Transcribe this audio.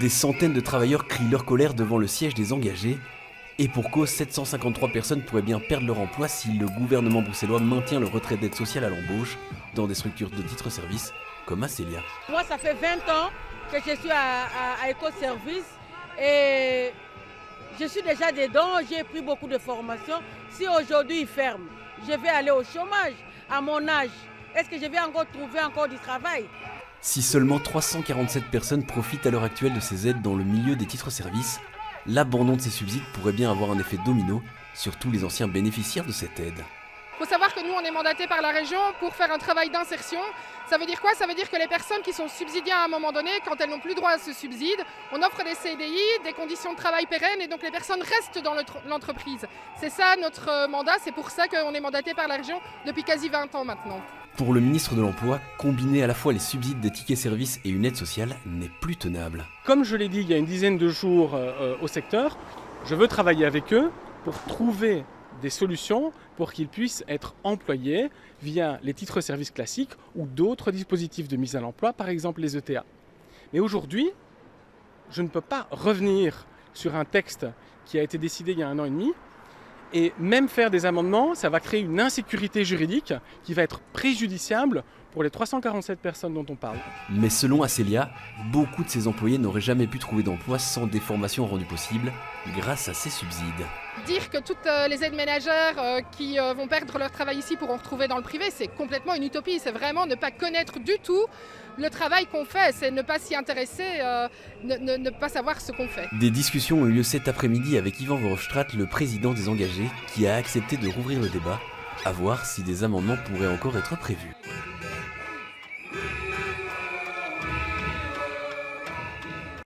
Des centaines de travailleurs crient leur colère devant le siège des engagés. Et pour cause, 753 personnes pourraient bien perdre leur emploi si le gouvernement bruxellois maintient le retrait d'aide sociale à l'embauche dans des structures de titre-service comme Acélia. Moi, ça fait 20 ans que je suis à Ecoservice et je suis déjà dedans, j'ai pris beaucoup de formations. Si aujourd'hui ils ferment, je vais aller au chômage à mon âge. Est-ce que je vais encore trouver du travail? Si seulement 347 personnes profitent à l'heure actuelle de ces aides dans le milieu des titres-services, l'abandon de ces subsides pourrait bien avoir un effet domino sur tous les anciens bénéficiaires de cette aide. Il faut savoir que nous, on est mandatés par la région pour faire un travail d'insertion. Ça veut dire quoi? Ça veut dire que les personnes qui sont subsidiées à un moment donné, quand elles n'ont plus droit à ce subside, on offre des CDI, des conditions de travail pérennes, et donc les personnes restent dans l'entreprise. C'est ça notre mandat, c'est pour ça qu'on est mandaté par la région depuis quasi 20 ans maintenant. Pour le ministre de l'Emploi, combiner à la fois les subsides des tickets services et une aide sociale n'est plus tenable. Comme je l'ai dit il y a une dizaine de jours au secteur, je veux travailler avec eux pour trouver des solutions pour qu'ils puissent être employés via les titres-services classiques ou d'autres dispositifs de mise à l'emploi, par exemple les ETA. Mais aujourd'hui, je ne peux pas revenir sur un texte qui a été décidé il y a 1 an et demi, et même faire des amendements, ça va créer une insécurité juridique qui va être préjudiciable pour les 347 personnes dont on parle. Mais selon Acélia, beaucoup de ces employés n'auraient jamais pu trouver d'emploi sans des formations rendues possibles grâce à ces subsides. Dire que toutes les aides ménagères qui vont perdre leur travail ici pourront retrouver dans le privé, c'est complètement une utopie. C'est vraiment ne pas connaître du tout le travail qu'on fait, c'est ne pas s'y intéresser, ne pas savoir ce qu'on fait. Des discussions ont eu lieu cet après-midi avec Yvan Verhofstadt, le président des engagés, qui a accepté de rouvrir le débat, à voir si des amendements pourraient encore être prévus.